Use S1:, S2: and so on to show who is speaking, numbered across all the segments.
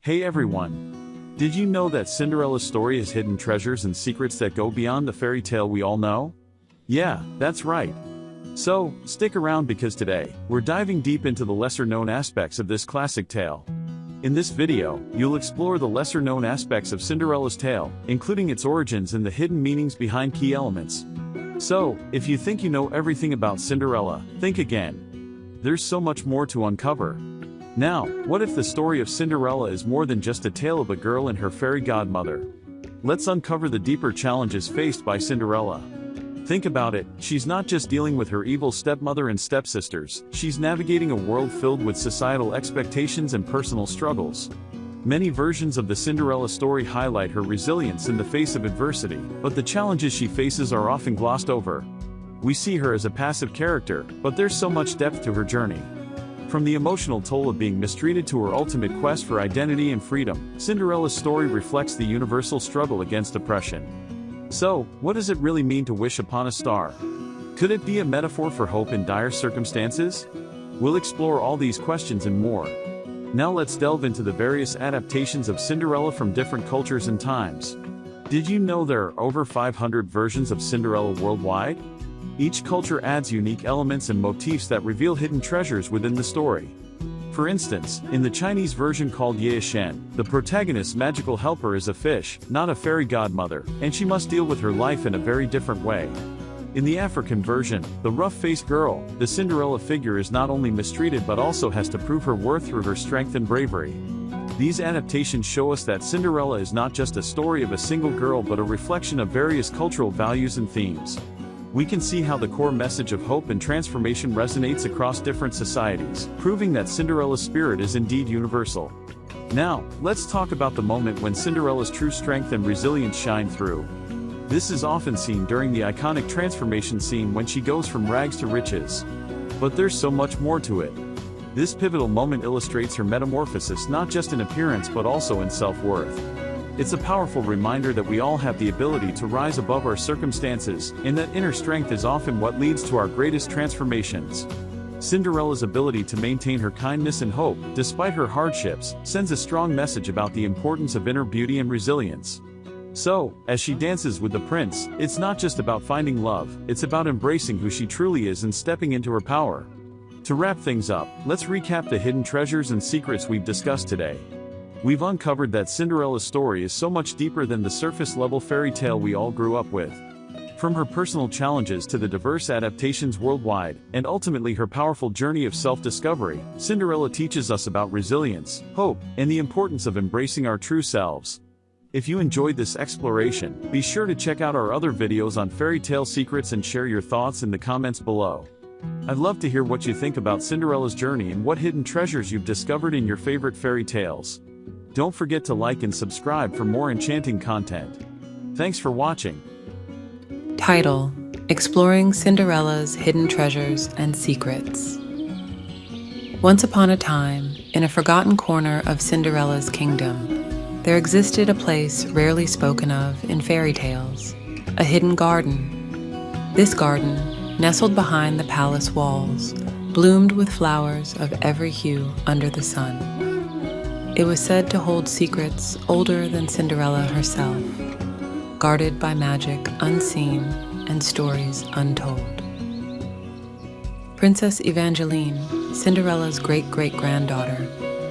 S1: Hey everyone! Did you know that Cinderella's story has hidden treasures and secrets that go beyond the fairy tale we all know? Yeah, that's right. So, stick around because today, we're diving deep into the lesser-known aspects of this classic tale. In this video, you'll explore the lesser-known aspects of Cinderella's tale, including its origins and the hidden meanings behind key elements. So, if you think you know everything about Cinderella, think again. There's so much more to uncover. Now, what if the story of Cinderella is more than just a tale of a girl and her fairy godmother? Let's uncover the deeper challenges faced by Cinderella. Think about it, she's not just dealing with her evil stepmother and stepsisters, she's navigating a world filled with societal expectations and personal struggles. Many versions of the Cinderella story highlight her resilience in the face of adversity, but the challenges she faces are often glossed over. We see her as a passive character, but there's so much depth to her journey. From the emotional toll of being mistreated to her ultimate quest for identity and freedom, Cinderella's story reflects the universal struggle against oppression. So, what does it really mean to wish upon a star? Could it be a metaphor for hope in dire circumstances? We'll explore all these questions and more. Now let's delve into the various adaptations of Cinderella from different cultures and times. Did you know there are over 500 versions of Cinderella worldwide? Each culture adds unique elements and motifs that reveal hidden treasures within the story. For instance, in the Chinese version called Ye Shen, the protagonist's magical helper is a fish, not a fairy godmother, and she must deal with her life in a very different way. In the African version, the rough-faced girl, the Cinderella figure is not only mistreated but also has to prove her worth through her strength and bravery. These adaptations show us that Cinderella is not just a story of a single girl but a reflection of various cultural values and themes. We can see how the core message of hope and transformation resonates across different societies, proving that Cinderella's spirit is indeed universal. Now, let's talk about the moment when Cinderella's true strength and resilience shine through. This is often seen during the iconic transformation scene when she goes from rags to riches. But there's so much more to it. This pivotal moment illustrates her metamorphosis not just in appearance but also in self-worth. It's a powerful reminder that we all have the ability to rise above our circumstances, and that inner strength is often what leads to our greatest transformations. Cinderella's ability to maintain her kindness and hope, despite her hardships, sends a strong message about the importance of inner beauty and resilience. So, as she dances with the prince, it's not just about finding love, it's about embracing who she truly is and stepping into her power. To wrap things up, let's recap the hidden treasures and secrets we've discussed today. We've uncovered that Cinderella's story is so much deeper than the surface-level fairy tale we all grew up with. From her personal challenges to the diverse adaptations worldwide, and ultimately her powerful journey of self-discovery, Cinderella teaches us about resilience, hope, and the importance of embracing our true selves. If you enjoyed this exploration, be sure to check out our other videos on fairy tale secrets and share your thoughts in the comments below. I'd love to hear what you think about Cinderella's journey and what hidden treasures you've discovered in your favorite fairy tales. Don't forget to like and subscribe for more enchanting content. Thanks for watching.
S2: Title: Exploring Cinderella's Hidden Treasures and Secrets. Once upon a time, in a forgotten corner of Cinderella's kingdom, there existed a place rarely spoken of in fairy tales, a hidden garden. This garden, nestled behind the palace walls, bloomed with flowers of every hue under the sun. It was said to hold secrets older than Cinderella herself, guarded by magic unseen and stories untold. Princess Evangeline, Cinderella's great-great-granddaughter,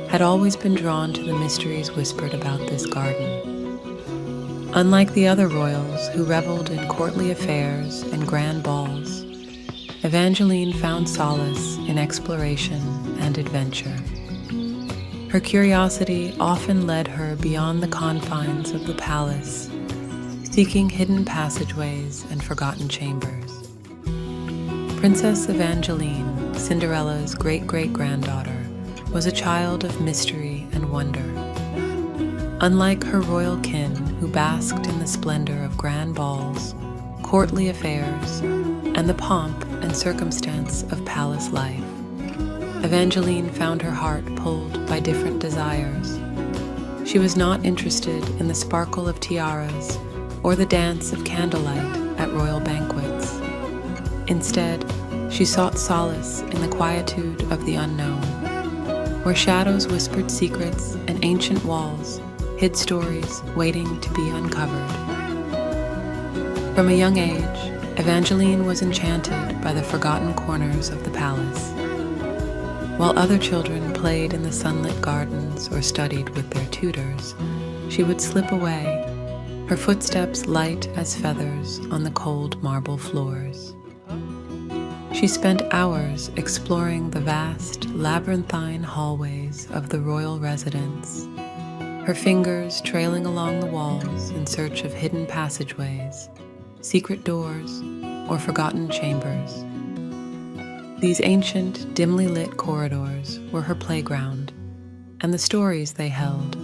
S2: had always been drawn to the mysteries whispered about this garden. Unlike the other royals who reveled in courtly affairs and grand balls, Evangeline found solace in exploration and adventure. Her curiosity often led her beyond the confines of the palace, seeking hidden passageways and forgotten chambers. Princess Evangeline, Cinderella's great-great-granddaughter, was a child of mystery and wonder. Unlike her royal kin who basked in the splendor of grand balls, courtly affairs, and the pomp and circumstance of palace life, Evangeline found her heart pulled by different desires. She was not interested in the sparkle of tiaras or the dance of candlelight at royal banquets. Instead, she sought solace in the quietude of the unknown, where shadows whispered secrets and ancient walls hid stories waiting to be uncovered. From a young age, Evangeline was enchanted by the forgotten corners of the palace. While other children played in the sunlit gardens or studied with their tutors, she would slip away, her footsteps light as feathers on the cold marble floors. She spent hours exploring the vast, labyrinthine hallways of the royal residence, her fingers trailing along the walls in search of hidden passageways, secret doors, or forgotten chambers. These ancient, dimly lit corridors were her playground, and the stories they held,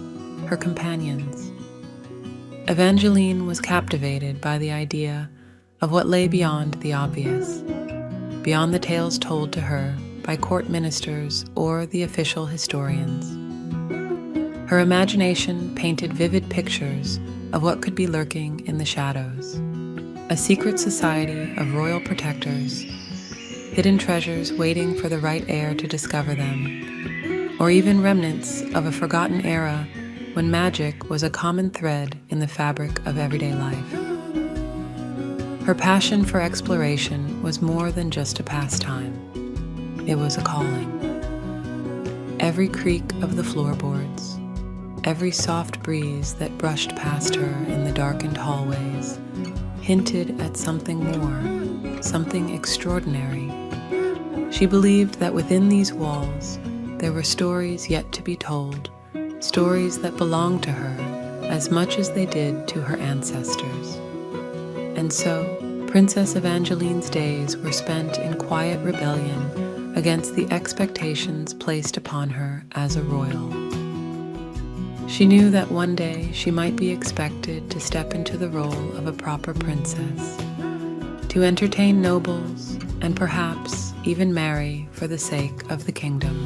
S2: her companions. Evangeline was captivated by the idea of what lay beyond the obvious, beyond the tales told to her by court ministers or the official historians. Her imagination painted vivid pictures of what could be lurking in the shadows, a secret society of royal protectors, hidden treasures waiting for the right heir to discover them, or even remnants of a forgotten era when magic was a common thread in the fabric of everyday life. Her passion for exploration was more than just a pastime. It was a calling. Every creak of the floorboards, every soft breeze that brushed past her in the darkened hallways, hinted at something more, something extraordinary. She believed that within these walls there were stories yet to be told, stories that belonged to her as much as they did to her ancestors. And so, Princess Evangeline's days were spent in quiet rebellion against the expectations placed upon her as a royal. She knew that one day she might be expected to step into the role of a proper princess, to entertain nobles, and perhaps even marry for the sake of the kingdom.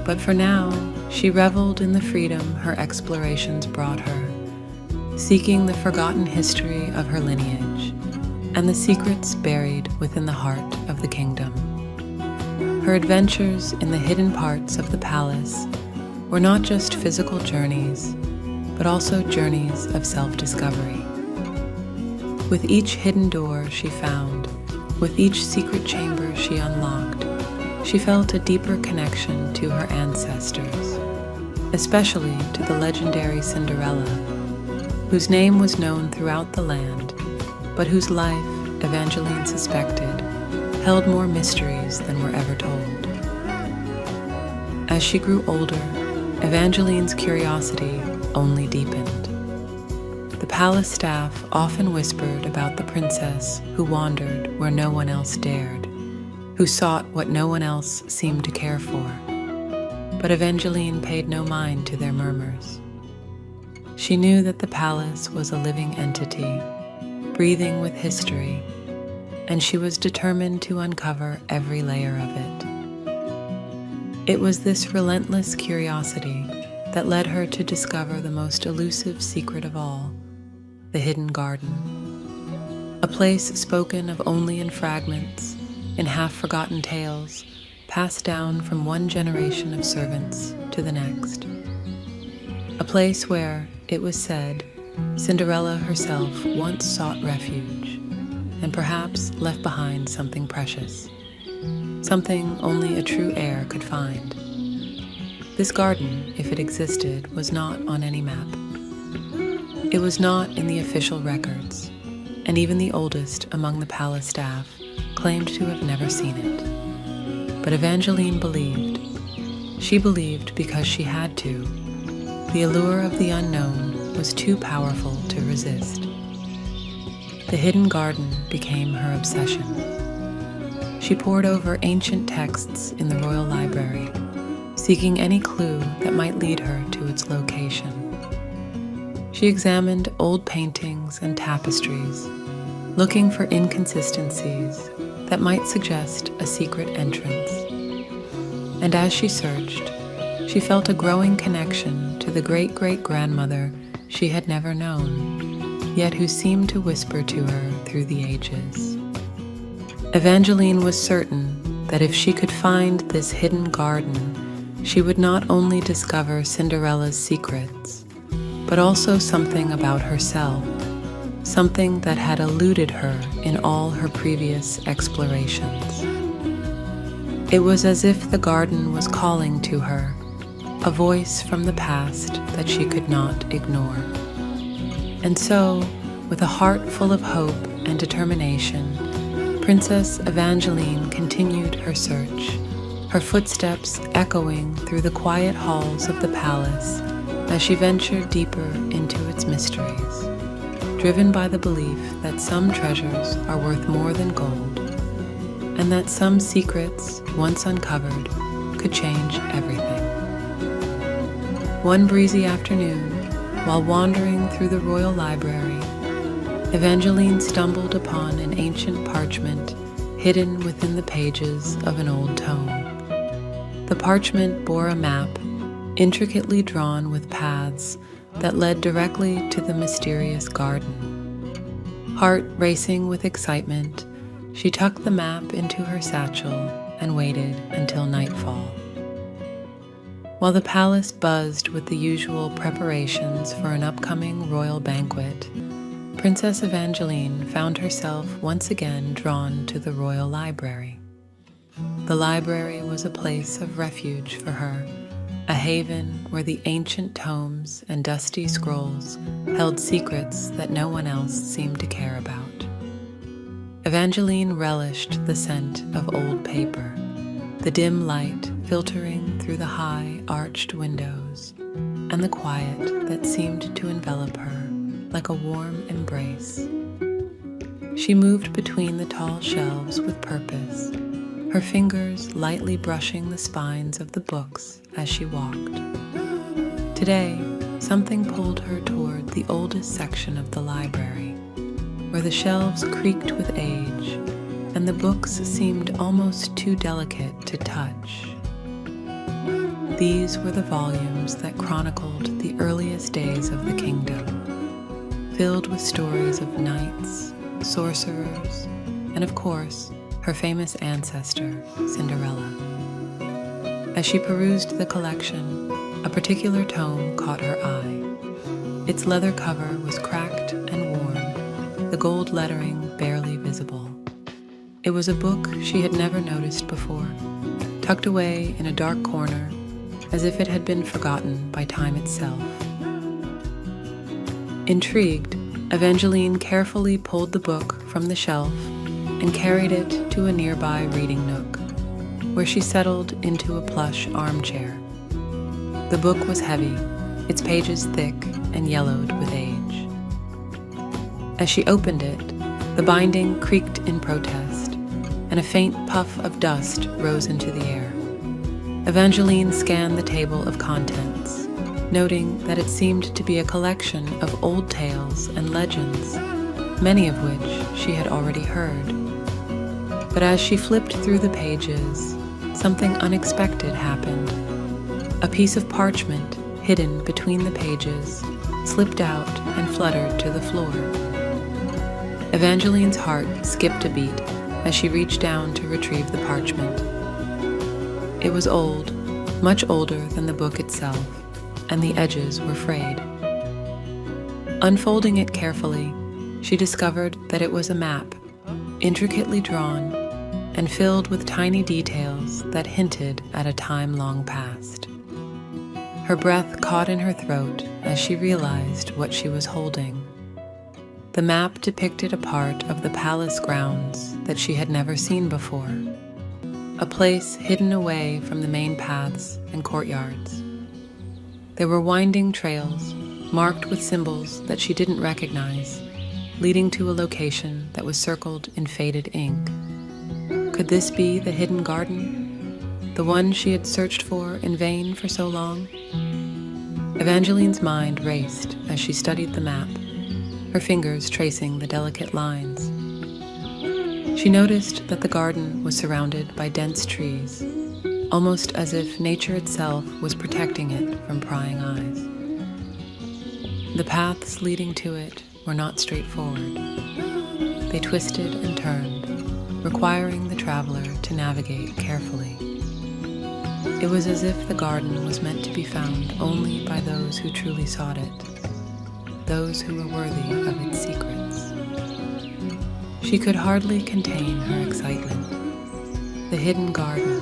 S2: But for now, she reveled in the freedom her explorations brought her, seeking the forgotten history of her lineage and the secrets buried within the heart of the kingdom. Her adventures in the hidden parts of the palace were not just physical journeys, but also journeys of self-discovery. With each hidden door she found, with each secret chamber she unlocked, she felt a deeper connection to her ancestors, especially to the legendary Cinderella, whose name was known throughout the land, but whose life, Evangeline suspected, held more mysteries than were ever told. As she grew older, Evangeline's curiosity only deepened. The palace staff often whispered about the princess who wandered where no one else dared, who sought what no one else seemed to care for. But Evangeline paid no mind to their murmurs. She knew that the palace was a living entity, breathing with history, and she was determined to uncover every layer of it. It was this relentless curiosity that led her to discover the most elusive secret of all, the hidden garden. A place spoken of only in fragments, in half-forgotten tales, passed down from one generation of servants to the next. A place where, it was said, Cinderella herself once sought refuge, and perhaps left behind something precious, something only a true heir could find. This garden, if it existed, was not on any map. It was not in the official records, and even the oldest among the palace staff claimed to have never seen it. But Evangeline believed. She believed because she had to. The allure of the unknown was too powerful to resist. The hidden garden became her obsession. She pored over ancient texts in the royal library, seeking any clue that might lead her to its location. She examined old paintings and tapestries, looking for inconsistencies that might suggest a secret entrance. And as she searched, she felt a growing connection to the great-great-grandmother she had never known, yet who seemed to whisper to her through the ages. Evangeline was certain that if she could find this hidden garden, she would not only discover Cinderella's secrets, but also something about herself, something that had eluded her in all her previous explorations. It was as if the garden was calling to her, a voice from the past that she could not ignore. And so, with a heart full of hope and determination, Princess Evangeline continued her search, her footsteps echoing through the quiet halls of the palace as she ventured deeper into its mysteries, driven by the belief that some treasures are worth more than gold, and that some secrets, once uncovered, could change everything. One breezy afternoon, while wandering through the royal library, Evangeline stumbled upon an ancient parchment hidden within the pages of an old tome. The parchment bore a map, intricately drawn with paths that led directly to the mysterious garden. Heart racing with excitement, she tucked the map into her satchel and waited until nightfall. While the palace buzzed with the usual preparations for an upcoming royal banquet, Princess Evangeline found herself once again drawn to the royal library. The library was a place of refuge for her, a haven where the ancient tomes and dusty scrolls held secrets that no one else seemed to care about. Evangeline relished the scent of old paper, the dim light filtering through the high, arched windows, and the quiet that seemed to envelop her like a warm embrace. She moved between the tall shelves with purpose, her fingers lightly brushing the spines of the books as she walked. Today, something pulled her toward the oldest section of the library, where the shelves creaked with age, and the books seemed almost too delicate to touch. These were the volumes that chronicled the earliest days of the kingdom, filled with stories of knights, sorcerers, and of course, her famous ancestor, Cinderella. As she perused the collection, a particular tome caught her eye. Its leather cover was cracked and worn, the gold lettering barely visible. It was a book she had never noticed before, tucked away in a dark corner, as if it had been forgotten by time itself. Intrigued, Evangeline carefully pulled the book from the shelf and carried it to a nearby reading nook, where she settled into a plush armchair. The book was heavy, its pages thick and yellowed with age. As she opened it, the binding creaked in protest, and a faint puff of dust rose into the air. Evangeline scanned the table of contents, noting that it seemed to be a collection of old tales and legends, many of which she had already heard. But as she flipped through the pages, something unexpected happened. A piece of parchment hidden between the pages slipped out and fluttered to the floor. Evangeline's heart skipped a beat as she reached down to retrieve the parchment. It was old, much older than the book itself, and the edges were frayed. Unfolding it carefully, she discovered that it was a map, intricately drawn and filled with tiny details that hinted at a time long past. Her breath caught in her throat as she realized what she was holding. The map depicted a part of the palace grounds that she had never seen before, a place hidden away from the main paths and courtyards. There were winding trails, marked with symbols that she didn't recognize, leading to a location that was circled in faded ink. Could this be the hidden garden? The one she had searched for in vain for so long? Evangeline's mind raced as she studied the map, her fingers tracing the delicate lines. She noticed that the garden was surrounded by dense trees, almost as if nature itself was protecting it from prying eyes. The paths leading to it were not straightforward. They twisted and turned, requiring the traveler to navigate carefully. It was as if the garden was meant to be found only by those who truly sought it, those who were worthy of its secrets. She could hardly contain her excitement. The hidden garden,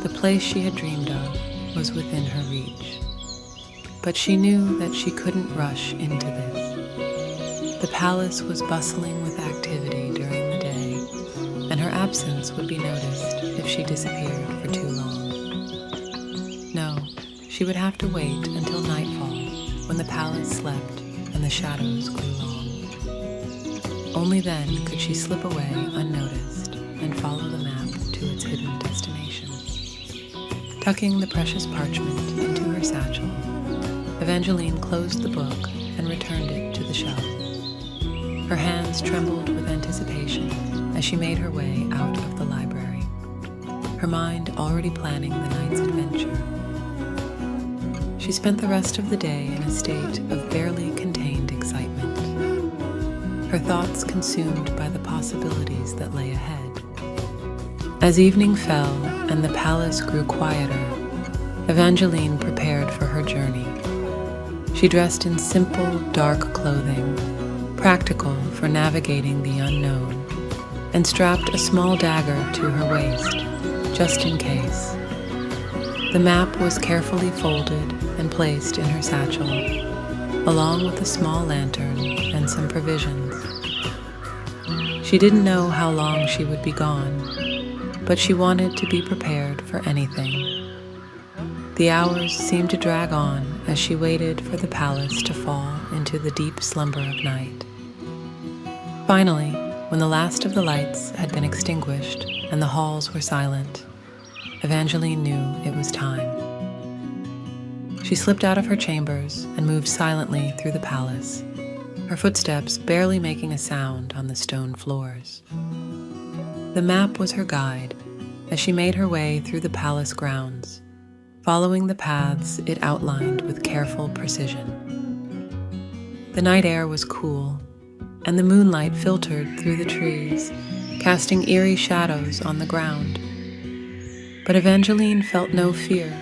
S2: the place she had dreamed of, was within her reach. But she knew that she couldn't rush into this. The palace was bustling with activity during the day, and her absence would be noticed if she disappeared for too long. No, she would have to wait until nightfall, when the palace slept and the shadows grew long. Only then could she slip away unnoticed and follow the map to its hidden destination. Tucking the precious parchment into her satchel, Evangeline closed the book and returned it to the shelf. Her hands trembled with anticipation as she made her way out of the library, her mind already planning the night's adventure. She spent the rest of the day in a state of barely contained excitement, her thoughts consumed by the possibilities that lay ahead. As evening fell and the palace grew quieter, Evangeline prepared for her journey. She dressed in simple, dark clothing, practical for navigating the unknown, and strapped a small dagger to her waist, just in case. The map was carefully folded and placed in her satchel, along with a small lantern and some provisions. She didn't know how long she would be gone, but she wanted to be prepared for anything. The hours seemed to drag on as she waited for the palace to fall into the deep slumber of night. Finally, when the last of the lights had been extinguished and the halls were silent, Evangeline knew it was time. She slipped out of her chambers and moved silently through the palace, her footsteps barely making a sound on the stone floors. The map was her guide as she made her way through the palace grounds, following the paths it outlined with careful precision. The night air was cool, and the moonlight filtered through the trees, casting eerie shadows on the ground. But Evangeline felt no fear,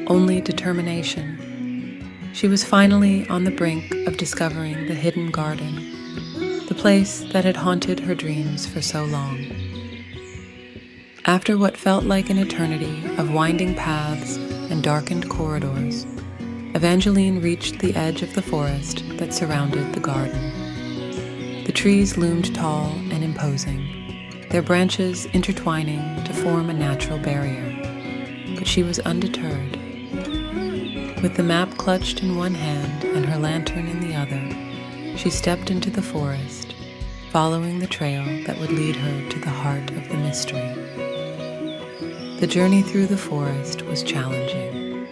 S2: only determination. She was finally on the brink of discovering the hidden garden, the place that had haunted her dreams for so long. After what felt like an eternity of winding paths and darkened corridors, Evangeline reached the edge of the forest that surrounded the garden. The trees loomed tall and imposing, their branches intertwining to form a natural barrier, but she was undeterred. With the map clutched in one hand and her lantern in the other, she stepped into the forest, following the trail that would lead her to the heart of the mystery. The journey through the forest was challenging.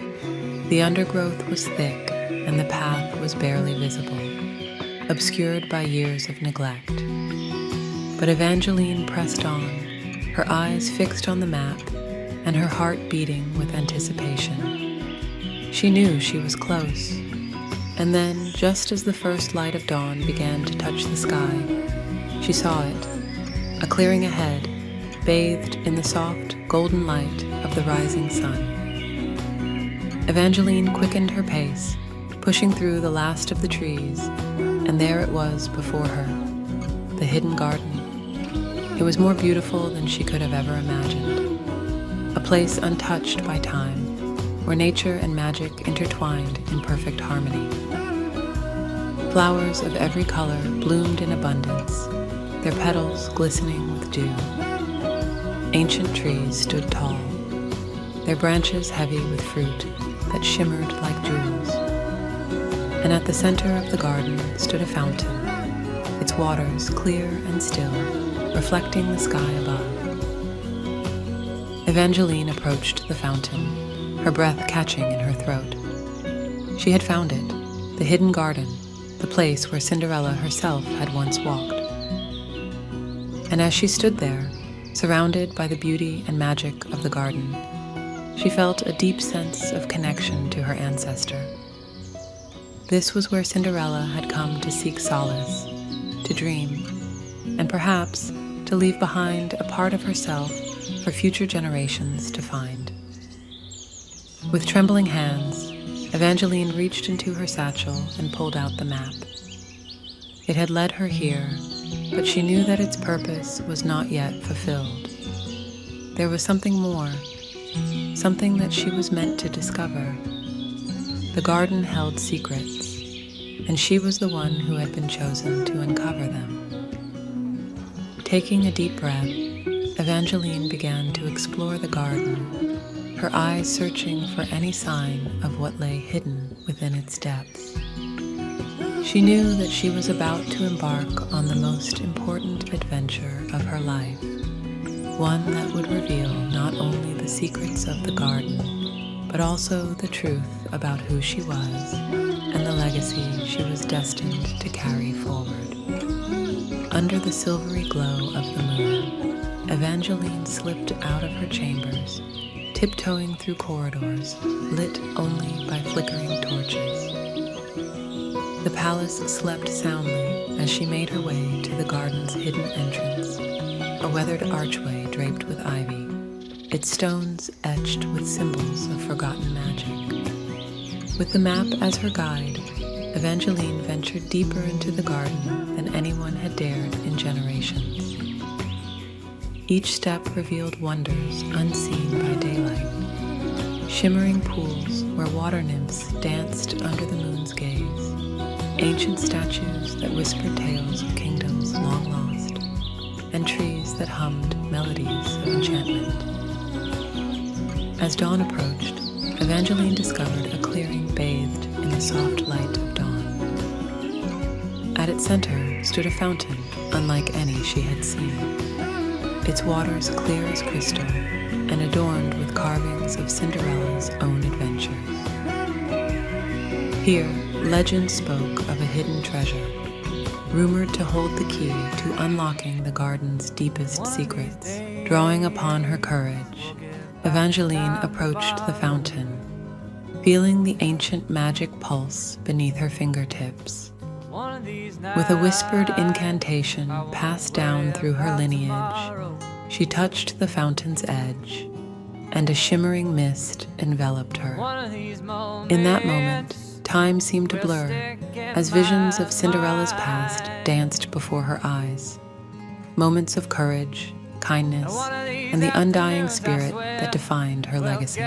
S2: The undergrowth was thick and the path was barely visible, obscured by years of neglect. But Evangeline pressed on, her eyes fixed on the map and her heart beating with anticipation. She knew she was close. And then, just as the first light of dawn began to touch the sky, she saw it, a clearing ahead, bathed in the soft, golden light of the rising sun. Evangeline quickened her pace, pushing through the last of the trees, and there it was before her, the hidden garden. It was more beautiful than she could have ever imagined, a place untouched by time, where nature and magic intertwined in perfect harmony. Flowers of every color bloomed in abundance, their petals glistening with dew. Ancient trees stood tall, their branches heavy with fruit that shimmered like jewels. And at the center of the garden stood a fountain, its waters clear and still, reflecting the sky above. Evangeline approached the fountain, her breath catching in her throat. She had found it, the hidden garden, the place where Cinderella herself had once walked. And as she stood there, surrounded by the beauty and magic of the garden, she felt a deep sense of connection to her ancestor. This was where Cinderella had come to seek solace, to dream, and perhaps to leave behind a part of herself for future generations to find. With trembling hands, Evangeline reached into her satchel and pulled out the map. It had led her here, but she knew that its purpose was not yet fulfilled. There was something more, something that she was meant to discover. The garden held secrets, and she was the one who had been chosen to uncover them. Taking a deep breath, Evangeline began to explore the garden, her eyes searching for any sign of what lay hidden within its depths. She knew that she was about to embark on the most important adventure of her life, one that would reveal not only the secrets of the garden, but also the truth about who she was and the legacy she was destined to carry forward. Under the silvery glow of the moon, Evangeline slipped out of her chambers, tiptoeing through corridors lit only by flickering torches. The palace slept soundly as she made her way to the garden's hidden entrance, a weathered archway draped with ivy, its stones etched with symbols of forgotten magic. With the map as her guide, Evangeline ventured deeper into the garden than anyone had dared in generations. Each step revealed wonders unseen by daylight, shimmering pools where water nymphs danced under the moon's gaze, ancient statues that whispered tales of kingdoms long lost, and trees that hummed melodies of enchantment. As dawn approached, Evangeline discovered a clearing bathed in the soft light of dawn. At its center stood a fountain unlike any she had seen, its waters clear as crystal and adorned with carvings of Cinderella's own adventures. Here, legend spoke of a hidden treasure, rumored to hold the key to unlocking the garden's deepest secrets. Drawing upon her courage, Evangeline approached the fountain, feeling the ancient magic pulse beneath her fingertips. With a whispered incantation passed down through her lineage, she touched the fountain's edge, and a shimmering mist enveloped her. In that moment, time seemed to blur as visions of Cinderella's past danced before her eyes. Moments of courage, kindness, and the undying spirit that defined her legacy.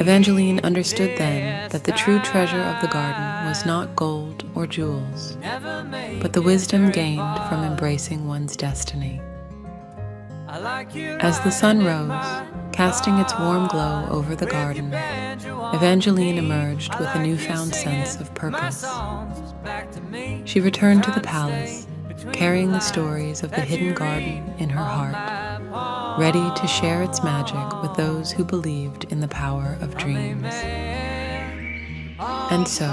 S2: Evangeline understood then that the true treasure of the garden was not gold or jewels, but the wisdom gained from embracing one's destiny. As the sun rose, casting its warm glow over the garden, Evangeline emerged with a newfound sense of purpose. She returned to the palace, carrying the stories of the hidden garden in her heart, ready to share its magic with those who believed in the power of dreams. And so,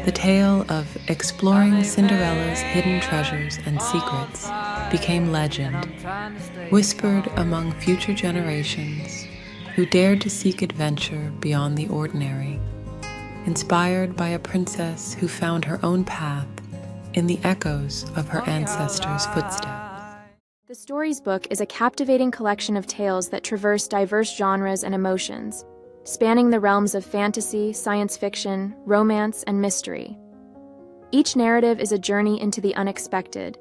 S2: the tale of exploring Cinderella's hidden treasures and secrets became legend, whispered among future generations who dared to seek adventure beyond the ordinary, inspired by a princess who found her own path in the echoes of her ancestors' footsteps.
S3: The Stories book is a captivating collection of tales that traverse diverse genres and emotions, spanning the realms of fantasy, science fiction, romance, and mystery. Each narrative is a journey into the unexpected,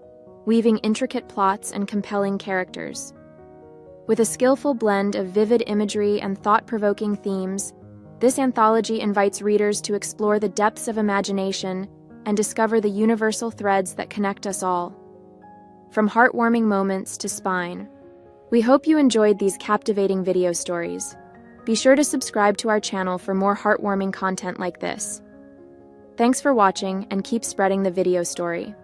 S3: weaving intricate plots and compelling characters. With a skillful blend of vivid imagery and thought-provoking themes, this anthology invites readers to explore the depths of imagination and discover the universal threads that connect us all. From heartwarming moments to spine, we hope you enjoyed these captivating video stories. Be sure to subscribe to our channel for more heartwarming content like this. Thanks for watching, and keep spreading the video story.